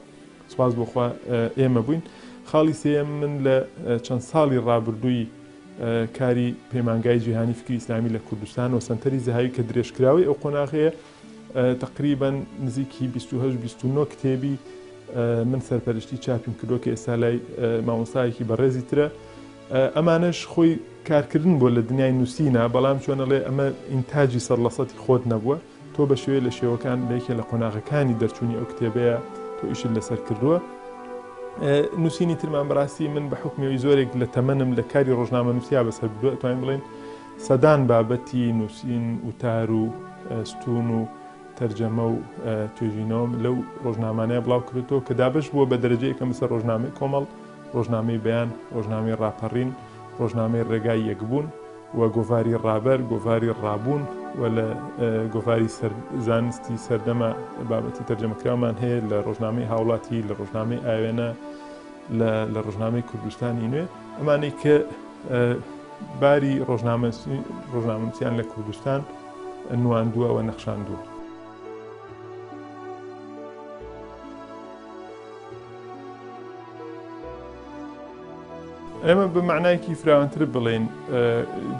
سوپاس بۆخوا ئێمە بووین. خاڵی سێم من لە چەند ساڵی ڕابردووی کاری پەیمانگای جیهانی فکری ئیسلامی لە کوردستان و سەنتەری زەهاوی کە درێژکراوی ئەو قۆناغەیە تقریبا نزیکی 28-29 کتێبی من سەرپەرشتی چاپیم کردووە کە ئێستا لای مامۆستایەکی بەڕێزی ترە. ئەمانش خۆی کارکردن بۆ لە دنیای نووسینە بەڵام چۆنەڵێ ئەمە ئینتاجی 100% خۆت نەبووە. تۆ بە شێوەیە لە شێوەکان لە یەکێ لە قۆناغەکانی دەرچوونی ئەو کتێبەیە تۆ ئیشت لەسەر کردووە. نووسینی ترمان بەڕاستی من بە حکمیەوەی زۆرێک لە تەمەنم لە کاری ڕۆژنامە نووسیا بەسەر بردووە. توانین بڵێن سەدان بابەتی نووسین وتار و ستون و تەرجەمە و توێژینەوەم لەو ڕۆژنامانەیە بڵاو کردێتەوە کە دابش بووە بە دەرەجەیەکە مثل ڕۆژنامەی کۆمەڵ، ڕۆژنامەی بەیان، ڕۆژنامەی ڕاپەڕین، ڕۆژنامەی ڕێگای یەکبوون و گۆڤاری ڕابەر، گۆڤاری ڕابوون و لە گۆڤاری زانستی سەردەمە بابەتی تەرجەمەکراومان هەیە لە ڕۆژنامەی هاوڵاتی، لە ڕۆژنامەی ئاوێنە، لە ڕۆژنامەی کوردستانی نوێ. ئەمانەی کە باری ڕۆژنامەنووسیان لە کوردستان نواندووە و نەخشاندووە. ئێمە بە معنایەکی فراوانتر بڵێن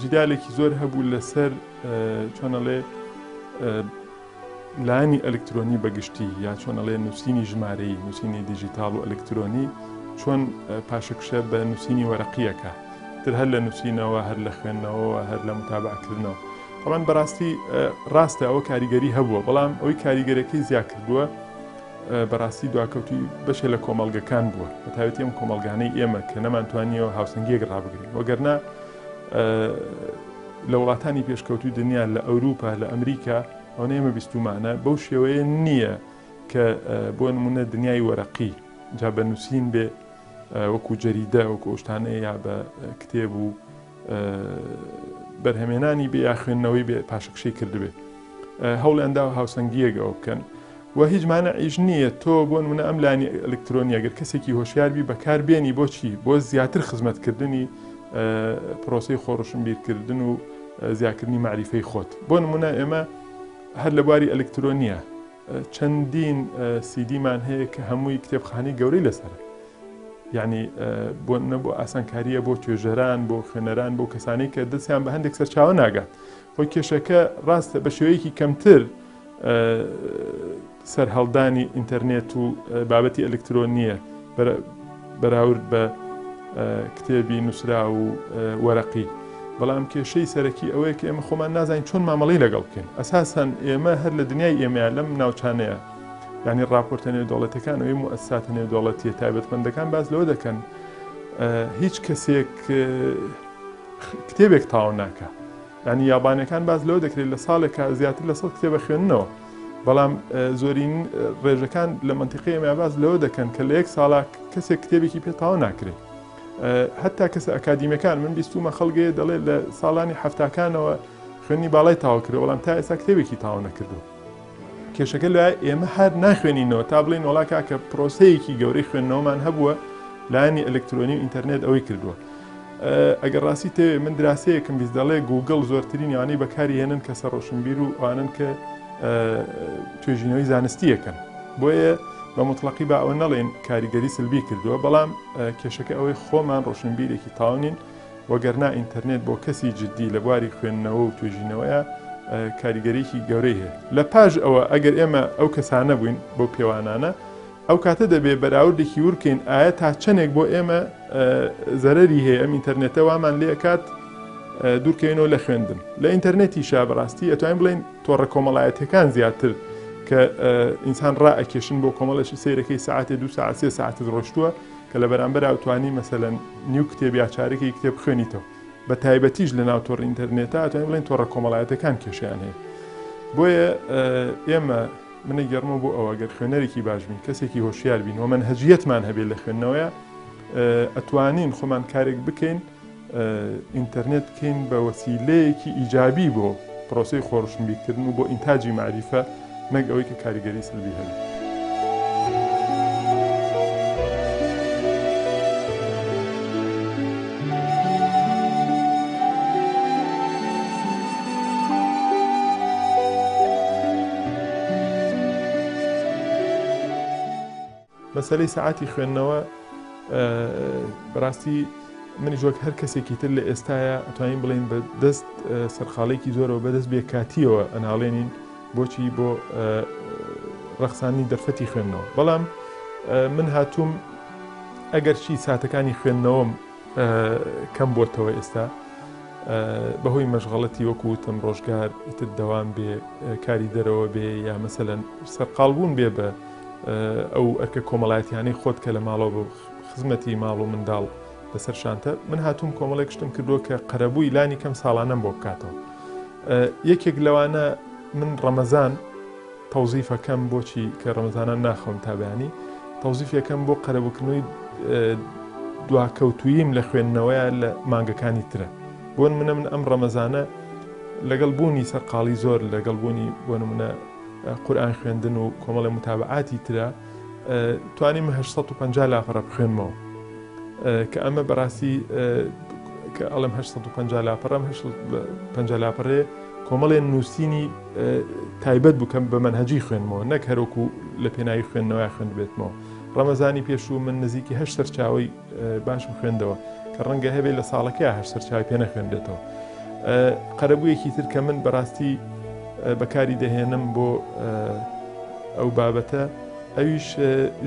جیدالێکی زۆر هەبوو لەسەر چۆنەڵێ لایانی ئەلکترۆنی بەگشتی یا چۆن ئەڵێ نووسینی ژمارەی نووسینی دیجیتال و ئەلکترۆنی چۆن پاشەکشە بە نووسینی وەرەقیەکە تر هەر لە نووسینەوە هەر لە خوێندنەوە هەر لە متابعکردنەوە طبعاً بەڕاستی ڕاستە ئەوە کاریگەری هەبووە بەڵام ئەوەی کاریگەرەکەی زیاد کردووە بەڕاستی دواکەوتی بەشێ لە کۆمەڵگەکان بووە بەتاوێتی ئەم کۆمەڵگانەی ئێمە کە نەمانتوانیەوە هاوسەنگیەک ڕابگرین وەگەرنا لە وڵاتانی پێشکەوتوی دنیا لە ئەوروپا لە ئەمریکا ئەو ئێمە بیستمانە بەو شێوەیە نییە کە بۆ نمونە دنیای وەرەقی جا بە نووسین بێ وەکو جەریدە وەکو ئۆشتانەیە یا بە کتێب و بەرهەمێنانی بێ یا خوێندنەوەی بێ پاشەکشەی کردبێ هەوڵیاندا هاوسەنگیەکەوە بکەن و هیچ مانەعیش نییە تۆ بۆ نمونە ئەم لانی ئەلکترۆنی ئەگەر کەسێکی هۆشیاربی بەکاربێنی بۆچی بۆ زیاتر خزمەتکردنی پرۆسەی خۆڕەشنبیرکردن و زیادکردنی معریفەی خۆت بۆ نمونە ئێمە هەر لە بواری ئەلکترۆنیە چەندین سیدیمان هەیە کە هەمووی کتێبخانەی گەورەی لەسەر یعنی بۆ نەبوو ئاسانکاریە بۆ توێژەران بۆ خوێنەران بۆ کەسانی کە دەستیان بە هەندێک سەرچاوە ناگات خۆی کێشەکە ڕاستە بە شێوەیەکی کەمتر سەرهەڵدانی ئینتەرنێت و بابەتی ئەلکترۆنیە بەراورد بە کتێبی نووسرا و وەرەقی بەڵام کێشەی سەرەکی ئەوەیە کە ئێمە خۆمان نازانین چۆن مامەڵەی لەگەڵ بکەین ئەساساً ئێمە هەر لە دنیای ئێمەیان لەم ناوچانەیە یعنی ڕاپۆرتە نێودەوڵەتەکانەوەی موئەسساتە نێودەوڵەتیە تایبەتمەندەکان باز لەوە دەکەن هیچ کەسێک کتێبێک تاوا ناکە یعنی یابانیەکان باز لەوە دەکرێت لە ساڵێکە زیاتر لە 100 کتێبە خوێندنەوە بەڵام زۆرین ڕێژەکان لە منتیقی ئێمە باز لەوە دەکەن کە لە یەک ساڵا کەسێک کتێبێکی پێ تاوا ناکرێت هەتا کەسە ئەکادیمیەکان من بیستومە خەڵگەیە دەڵێ لە ساڵانی هەفتاکانەوە خوێنی باڵای تاوا کرد وەڵام تا ئێستا کتێبێکی تاوا نەکردو کێشەکە لای ئێمە هەر ناخوێنینەوە تا بڵێن وڵاکە کە پرۆسەیەکی گەورەی خوێندنەوەمان هەبووە لایانی ئەلکترۆنی و ئینتەرنێت ئەوەی کردووە ئەگەر ڕاستی تێ من دراسەیەکم بیست دەڵێ گوگڵ زۆرترین یانەی بەکاری هێنن کە سەرڕۆشنبیر و ئەوانن کە توێژینەوەی زانستیەکەن بۆیە بە مطلقی با ئەوە نەڵێن کاریگەری سلبی کردووە بەڵام کێشەکە ئەوەی خۆمان ڕۆشنبیرێکی تاوانین وەگەرنا ئینتەرنێت بۆ کەسی جددی لە بواری خوێندنەوە و توێژینەوەیە کاریگەریکی گەورەی هەیە لە پاش ئەوە ئەگەر ئێمە ئەو کەسانە بووین بۆ پێوانانە ئەو کاتە دەبێ بەراوردێکی ورکەین ئایا تا چەندێک بۆ ئێمە زەرەری هەیە ئەم ئینتەرنێتە وامان لێ کات دوورکەوێنەوە لە خوێندن لە ئینتەرنێتی شا بەڕاستی ئەتوانین بڵێن تۆڕە کۆمەڵایەتەکان زیاتر کە ئینسان ڕائەکێشن بۆ کۆمەڵەشی سیرەکەی ساعتێ 2 ساعت 3 ساعت ڕۆشتووە کە لە بەرامبەر ئەوتوانی مەسەلەن نیو کتێب یا چارەکەی کتێب خوێنیتەوە بە تایبەتیش لە ناو تۆڕ ئینتەرنێتە ئەتوانین بڵێن تۆڕە کۆمەڵایەتەکان کێشیان هەیە بۆیە ئێمە منە گەڕمە بۆ ئەوە گەر خوێنەرێکی باش بین کەسێکی هۆشیار بین و منهەجیەتمان هەبێت لە خوێندنەوەیە ئەتوانین خۆمان کارێک بکەین ئینتەرنێت بکەین بە وەسیلەیەکی ئیجابی بۆ پرۆسەی خۆڕشنبیرکردن و بۆ ئینتاجی معریفە نەک ئەوەی کە کاریگەری سلبی هەبێت. مەسەلەی سەعاتی خوێندنەوە بەڕاستی منیش وەک هەر کەسێکی تر لە ئێستاە ئەتوانین بڵین بە دەست سەرخاڵێکی زۆرەوە بەدەست بێکاتیەوە ئەناڵێنین بۆچی بۆ ڕەخسانی دەرفەتی خوێندنەوە بەڵام من هاتووم ئەگەر چی ساتەکانی خوێندنەوەم کەم بۆتەوە ئێستا بەهۆی مەشغەڵەتی وەکوتم ڕۆژگار ئیتر دەوام بێ کاری دەرەوە بێ یا مەسەلەن سەرقاڵبوون بێ بە ئەو ئەرکە کۆمەڵایەتیانەی خۆت کە لە ماڵەوە بە خزمەتی ماڵ و منداڵ بەسەر شانتە من هاتووم کۆمەڵێک شتم کردووە کە قەرەبووی لانی کەم ساڵانەم بۆ بکاتەوە یەکێک لەوانە من ڕەمەزان تەوزیفەکەم بۆچی کە ڕەمەزانە ناخۆم تابیانی تەوزیفەکەم بۆ قەرەبووکردنەوەی دواکەوتوییم لە خوێندنەوەیە لە مانگەکانی ترە بۆ منە من ئەم ڕەمەزانە لەگەڵ بوونی سەرقاڵی زۆر لەگەڵ بوونی بۆ منە قورئان خوێندن و کۆمەڵی متابعاتی ترە توانیم 850 لاپەڕە بخوێنمەوە کە ئەمە بەڕاستی کە ئەڵم 850 لاپەڕەم 50 لاپەڕێ کۆمەڵێن نووسینی تایبەت بکەم بە منهەجی خوێنمەوە نەک هەرۆکو لە پێناوی خوێندنەوە خوێند بێتمەوە ڕەمەزانی پێشوو من نزیکی 8 سەرچاوی باشم خوێندەوە کە ڕەنگە هەبێت لە ساڵەکەی 8 سەرچاوی پێ نەخوێندێتەوە قەرەبوویەکی تر کە من بەڕاستی بەکاری دەهێنم بۆ ئەو بابەتە ئەویش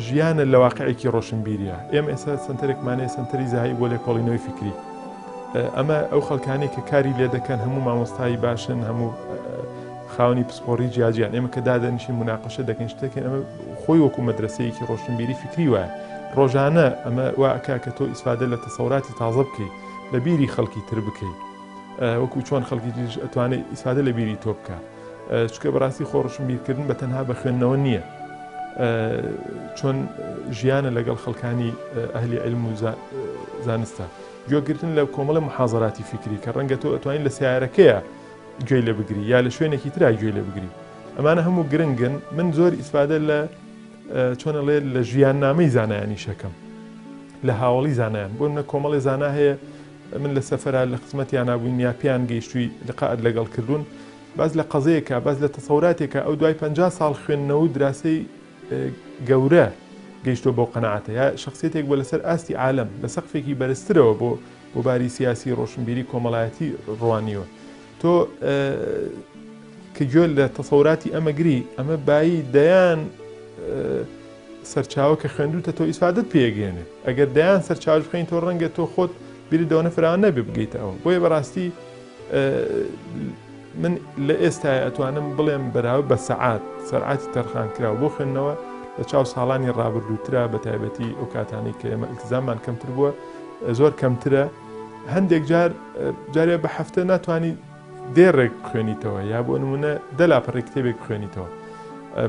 ژیانە لە واقعێکی ڕۆشنبیریە. ئێمە ئێستا سنتەرێکمانەیە سنتەری زاهایی بۆ لێکۆڵینەوەی فکری. ئەمە ئەو خەڵکانێک کە کاری لێ دەکەن هەموو مامۆستایی باشن، هەموو خاوەنی پسپۆڕی جیاجیان. ئێمە کە دادەنیشین مناقەشە دەکەین شتێکن ئەمە خۆی وەکو مەدرسەیەکی ڕۆشنبیری فکری وایە. ڕۆژانە ئەمە واکە کە تۆ ئیسفادە لە تەسەوراتی تازە بکەیت، لە بیری خەڵکی تر بکەیت، وەکو چۆن خەڵکی تریش ئەتوانێت ئیسفادە لە بیری تۆ بکە. چکە بەڕاستی خۆڕۆشنبیرکردن بە تەنها بە خوێندنەوە نییە، چۆن ژیانە لەگەڵ خەڵکانی ئەهلی علم و زانستە. گوێگرتن لە کۆمەڵە محازەراتی فکری کە ڕەنگە تۆ ئەتوانین لە سیارەکەیە گوێی لێ بگری یا لە شوێنێکی ترای گوێی لێ بگری. ئەمانە هەموو گرنگن. من زۆر ئیسفادە لە چۆنەڵێ لە ژیان نامەی زانایانی شەکەم، لە هاوڵی زانایان. بۆ منە کۆمەڵی زانا هەیە من لە سەفەرە لە خزمەتیان نابووین یا پێیان گەیشتووی لقاءت لەگەڵ کردوون، باز لە قەزەیەکە، باز لە تەسەوراتێکە ئەو دوای 50 ساڵ خوێندنەوە و دراسەی گەورە گەیشتۆ بۆ قەنەعەتە، یا شخصیتێک بۆ لەسەر ئاستی عالەم لە سەقفێکی بەرزترەوە بۆ باری سیاسی ڕۆشنبیری کۆمەڵایەتی ڕوانیوە. تۆ کە گوێ لە تەسەوراتی ئەمەگری، ئەمە بایی دەیان سەرچاوە کە خوێندوتە تۆ ئیسفادت پێگەێنێت. ئەگەر دەیان سەرچاوش بخەین تۆ ڕەنگە تۆ خۆت بیری دەوەنە فراوان نەبێ بگەیتە ئەوە. بۆیە بەڕاستی من لە ئێستای ئەتوانم بڵێم بەراورد بە سەرعاتی تەرخانکراوە بۆ خوێندنەوە لە چاو ساڵانی ڕابردووترا، بە تایبەتی ئەو کاتانی کە ئێمە ئیلتیزاممان کەمتر بووە، زۆر کەمترە. هەندێک جارێ بە هەفتە ناتوانانی دێڕێک خوێنیتەوە، یا بۆ نمونە دەلاپەڕی کتێبێک خوێنیتەوە.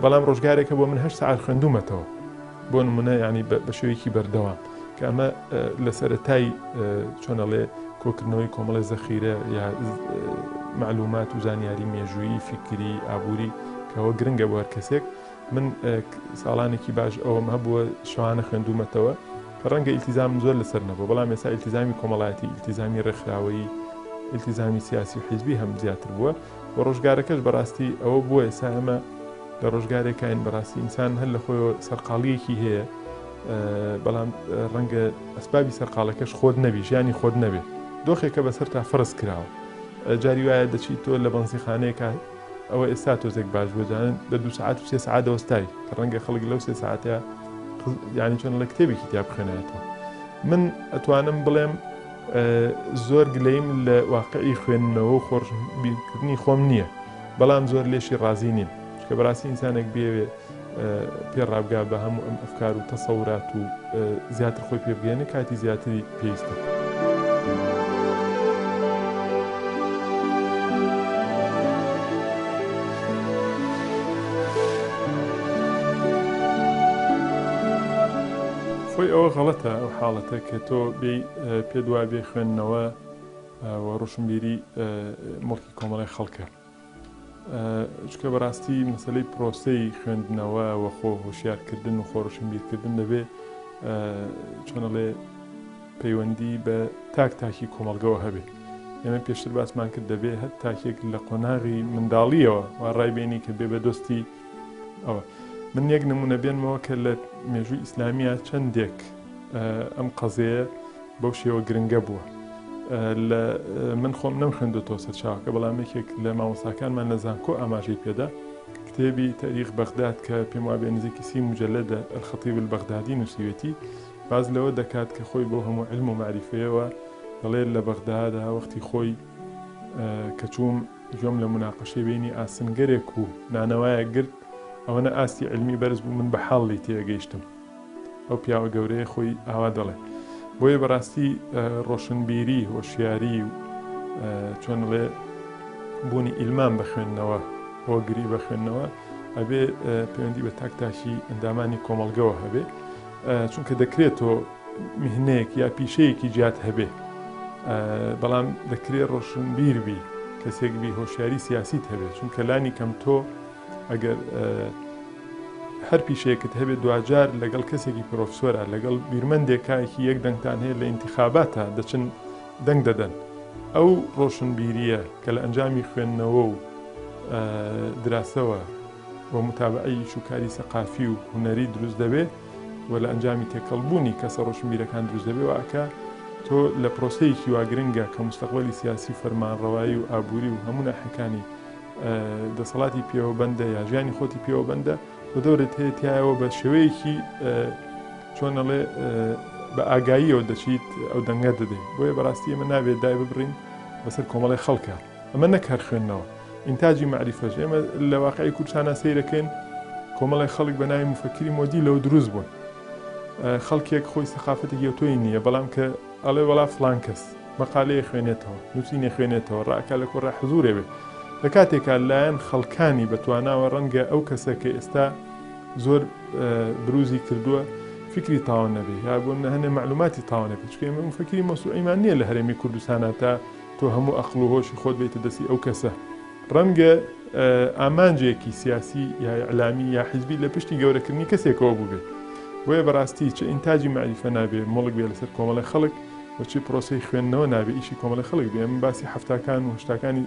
بەڵام ڕۆژگارێکە بۆ من 8 ساعت خوێندومەتەوە، بۆ نمونە ینی بە شێوەیەکی بەردەوام، کە ئەمە لە سەرەتای چۆنەڵێ کۆکردنەوەی کۆمەڵی زەخیرە یا معلومات و زانیاری مێژوویی فکری ئابووری کەەوە گرنگە بۆ هەر کەسێک. من ساڵانێکی باش ئەوم هەبووە شوانە خوێندومەتەوە، ڕەنگە ئیلتیزام زۆر لەسەر نەبوو، بەڵام ئێستا ئیلتیزامی کۆمەڵایەتی، ئیلتیزامی ڕێکخراوەیی، ئیلتیزامی سیاسی و حیزبی هەم زیاتر بووە. بۆ ڕۆژگارەکەش بەڕاستی ئەوە بووە ئێستا ئەمە لە ڕۆژگارێکین بەڕاستی ئینسان هەر لە خۆیەوە سەرقاڵیەکی هەیە، بەڵام ڕەنگە ئەسبابی سەرقاڵەکەش خۆت نەبی، ژیانی خۆت نەبێ، دۆخێکە بەسەر تا فڕز کراوە. جاری وایە دەچیت تۆ لە بەنزیخانەیەکە ئەوە ئێستا تۆزێک باش بۆجانن لە 2 ساعت و 3 ساعت دەوەستای، کە ڕەنگە خەڵک لەو 3 ساعتە ینی چۆن لە کتێبێکی تیا بخوێنێتەوە. من ئەتوانم بڵێم زۆر گلەیم لە واقعی خوێندنەوە و خۆشبیرکردنی خۆم نییە، بەڵام زۆر لێشی ڕازی نیم، کە بەڕاستی ئینسانێک بێوێ پێڕابگا بە هەموو ئەم ئەفکار و تەسەورات و زیاتر خۆی پێبگەێنێ کاتی زیاتری پێویستە. خۆی ئەوە غەڵەتە ئەو حاڵەتە کە تۆ پێ دوای بێ خوێندنەوە و ڕۆشنبیری مڵکی کۆمەڵی خەڵکە، چکە بەڕاستی مەسەلەی پرۆسەی خوێندنەوە و خۆ هۆشیارکردن و خۆڕۆشنبیرکردن دەبێ چۆنەڵێ پەیوەندی بە تاکی کۆمەڵگەوە هەبێ. ئێمە پێشتر باسمان کرد دەبێ هەر تاکێک لە قۆناغی منداڵیەوە وا ڕایبێنی کە بێ بە دۆستی ئەوە. من یەک نمونە بێنمەوە کە لە مێژووی ئیسلامیە چەندێک ئەم قەزەیە بەو شێوە گرنگە بووە. من خۆم نەم خوێندوتەوە سەرچاوەکە، بەڵام یەکێک لە مامۆستاکانمان لە زانکۆ ئاماژەی پێدا کتێبی تاریخ بەغداد کە پێم وابێ نزیکی 30 مجەلەدە الخەتیب البەغدادی نووسیوێتی، باز لەوە دەکات کە خۆی بۆ هەموو علم و معریفەیەوە دەڵێ لە بەغدادا وەختی خۆی کە چووم گوێم لە مناقەشەی بینی ئاسنگەرێک و نانەوایە گرت، ئەوەنە ئاستی علمی بەرز بوو من بە حاڵی تێگەیشتم. ئەو پیاوە گەورەیە خۆی ئاوا دەڵێ. بۆیە بەڕاستی ڕۆشنبیری هۆشیاری و چۆنڵێ بوونی ئیلمان بە خوێندنەوە، هۆگری بە خوێندنەوە ئەبێ پەیوەندی بە تاکتاکی ئەندامانی کۆمەڵگەوە هەبێ، چونکە دەکرێتەوە میهنەیەک یا پیشەیەکی جیات هەبێ، بەڵام دەکرێت ڕۆشنبیر بی، کەسێک بی هۆشیاری سیاسیت هەبێت، چونکە لانی کەم تۆ ئەگەر هەر پیشەیەکت هەبێت دوجار لەگەڵ کەسێکی پرۆفسۆرە لەگەڵ بیرمەندێکایەکی یەک دەنگتان هەیە لە ئینتیخاباتە دەچن دەنگ دەدەن، ئەو ڕۆشنبیریە کە لە ئەنجامی خوێندنەوە و دراسەوە و متابعی شوکاری سەقافی و هونەری دروست دەبێت و لە ئەنجامی تێکەڵبوونی کەسە ڕۆشنبیرەکان دروست دەبێت واکە تۆ لە پرۆسەیەکی وا گرنگە کە مستەقبەلی سیاسی فەرمانڕەوایی و ئابووری و هەموو ناحەکانی دەسەڵاتی پێوە بەندە یا ژیانی خۆتی پێوە بەندە و دەورت هەیە تایەوە بە شێوەیەکی چۆنەڵێ بە ئاگاییەوە دەچیت ئەو دەنگە دەدەیت بۆیە بەڕاستی ئێمە نابێت دای ببڕین بەسەر کۆمەڵی خەڵکە ئەمە نەکار خوێندنەوە ئینتاجی معریفەش ئێمە لە واقعی کوردستانە سەیرەکەین کۆمەڵی خەڵک بە ناوی مفەکری مۆدی لەو دروست بوون خەڵکێک خۆی سەخافەتێکی ئەوتۆی نییە بەڵام کە ئەڵێ وەڵا فڵان کەس مەقالەیە خوێنێتەوە نووسینێ خوێنێتەوە ڕاکە لە کوڕە حزورێ بێت لە کاتێکا لایەن خەڵکانی بەتواناوە ڕەنگە ئەو کەسە کە ئێستا زۆر بروزی کردووە فکری تاوان نەبێ یا بۆ هەنێ معلوماتی تاوان نەبێت چکە ئێمە مفەکری مەسوعیمان نییە لە هەرێمی کوردستانە تا تۆ هەموو ئەقڵ و هۆشی خۆت بێتە دەستی ئەو کەسە ڕەنگە ئامانجێکی سیاسی یا ئەعلامی یا حیزبی لە پشتی گەورەکردنی کەسێکەوە بوو بێت بۆیە بەڕاستی چه ئینتاجی معریفە نابێ مڵک بێ لەسەر کۆمەڵی خەڵک وچی پرۆسی خوێندنەوە نابێ ئیشی کۆمەڵی خەڵک بێ من باسی هەفتاکان و هشتاکانی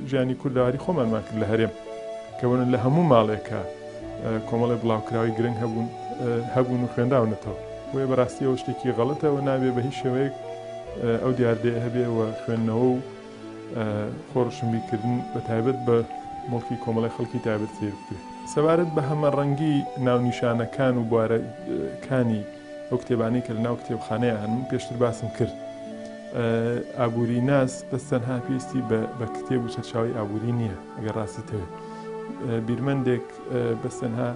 ژیانی کوردەواری خۆمانمان کرد لە هەرێم کەون لە هەموو ماڵێکە کۆمەڵی بڵاوکراوی گرنگ هەبوون و خوێنداونەتەوە بۆیە بەڕاستی ئەو شتێکی غەڵەتەوە نابێ بە هیچ شێوەیەک ئەو دیاردێ هەبێەوە خوێندنەوە و خۆڕشنبیکردن بە تایبەت بە مڵکی کۆمەڵی خەڵکی تایبەت سێر بکرێت سەبارەت بە هەمە ڕەنگی ناونیشانەکان و بوارەکانی ئەو کتێبانەی کە لە ناو کتێبخانەیە هەن من پێشتر باسم کرد ئابووری ناس بەستەنها پێویستی بە کتێب و سەرچاوی ئابووری نییە ئەگەر ڕاستیتەوێت بیرمەندێک بەستەنها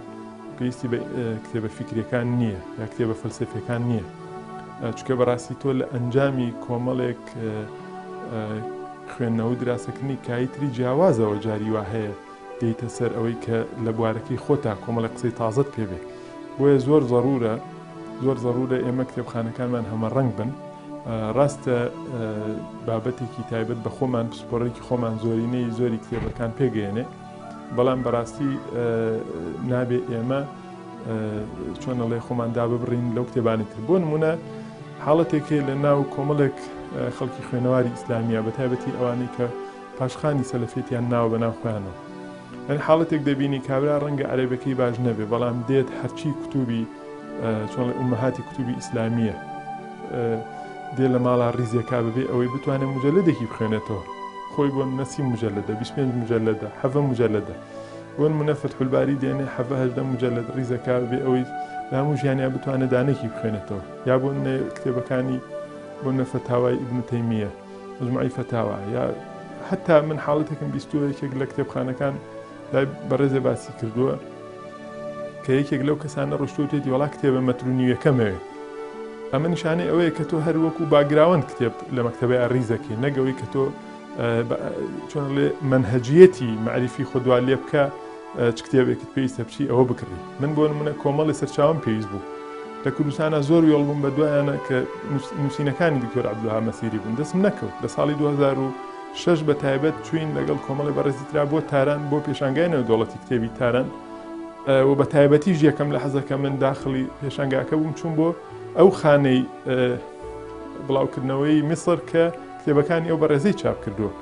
پێویستی بە کتێبە فیکریەکان نییە یا کتێبە فەلسەفیەکان نییە چکە بەڕاستی تۆ لە ئەنجامی کۆمەڵێک خوێندنەوە و دراسەکردنی کایتری جیاوازەوە جاری وا هەیە دێیتە سەر ئەوەی کە لە بوارەکەی خۆتا کۆمەڵی قسەی تازت پێبێ بۆیە زۆر ضرورە ئێمە کتێبخانەکانمان هەمە ڕەنگ بن ڕاستە بابەتێکی تایبەت بە خۆمان پسپۆڕێکی خۆمان زۆرینەی زۆری کتێبەکان پێگەێنێ بەڵام بەڕاستی نابێ ئێمە چۆنەڵێ خۆماندا ببڕین لەو کتێبانی تر بۆ نمونە حاڵەتێکی لە ناو کۆمەڵێک خەڵکی خوێنەواری ئیسلامیە بە تایبەتی ئەوانەی کە پاشخانی سەلەفێتیان ناوە بە ناو خۆیانەوە حاڵەتێک دەبینی کابرا ڕەنگە عەرەبەکەی باش نەبێ بەڵام دێت هەرچی کتوبی چۆنڵێ ئومەهاتی کتوبی ئیسلامیە دێ لە ماڵا ڕیزێکا ببێ ئەوەی بتوانێت مجەلەدێکی بخوێنێتەوە خۆی بۆ نەسی مجەلەدە 25 مجەلەدە 7 مجەلەدە بۆ نمونە فتح الباری دێنێ 7 مجەلەد ڕیزەکا ببێ ئەوەی لە هەموو ژیانیا بتوانێت دانێکی بخوێنێتەوە یا بۆ کتێبەکانی بۆ فتاوای ئیبن تەیمیە مجموعی فتاوا یا حتا من حاڵەتێکم بیستووەیەکێک لە کتێبخانەکان لای بەڕێزێ باسی کردووە کە یەکێک لەو کەسانە ڕۆشتوتێتی وڵا کتێبە مەترونیویەکەمەوێ ئەمە نیشانەی ئەوەیە کە تۆ هەر وەکو باگراوەند کتێب لە مەکتەبەی ڕیزەکەی نەگەوەی کە تۆ چۆنڵێ منهەجیەتی معریفی خۆدوا لێ بکە چ کتێبێکت پێویستە بچی ئەوە بکڕی من بۆ نمونە کۆمەڵی سەرچاوم پێویست بوو لە کوردستانە زۆر وێڵ بووم بە دوایانە کە نووسینەکانی دکتۆر عەبدولها مەسیری بوون دەستم نەکەوت لە ساڵی 2006 بە تایبەت چوین لەگەڵ کۆمەڵی بەڕێزی ترا بۆ تاران بۆ پێشانگای نێودەوڵەتی کتێبی تاران و بە تایبەتیش یەکەم لە حەزەکە من داخلی پێشانگاکە بووم چوون بۆ ئەو خانەی بڵاوکردنەوەی میسر کە کتێبەکانی ئەو بەڕێزەی چاپ کردووە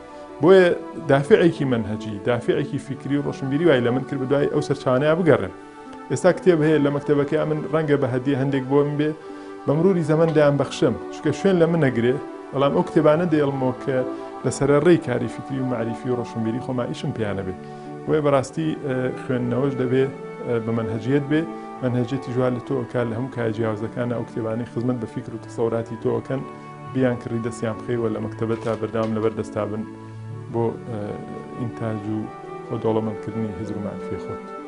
بۆیە دافعێکی منهەجی دافعێکی فکری و ڕۆشنبیری وای لە من کرد بە دوای ئەو سەرچاوانەیە بگەڕێم ئێستا کتێب هەیە لە مەکتەبەکەی من ڕەنگە بە هەدیە هەندێک بۆ من بێ بە مروری زەمەن دایان بەخشم چکە شوێن لە من نەگرێ بەڵام ئەو کتێبانە دێڵمەوە کە لە سەرەڕێی کاری فکری و معریفی و ڕۆشنبیری خۆما ئیشم پیانە بێ بۆیە بەڕاستی خوێندنەوەش دەبێ بە منهەجیەت بێ منهەجێتی جوال لە تۆکار لە هەموو کای جیاوازەکانە ئەو کتێبانەی خزمەت بە فکر و تەسەوراتی تۆکەن بیان کڕی دەستیان بخەیوە لە مەکتەبە تا بەردەوام لەبەر دەستا بن بۆ ئینتاج و خۆ دەوڵەمەندکردنی حیزب و معرفی خۆت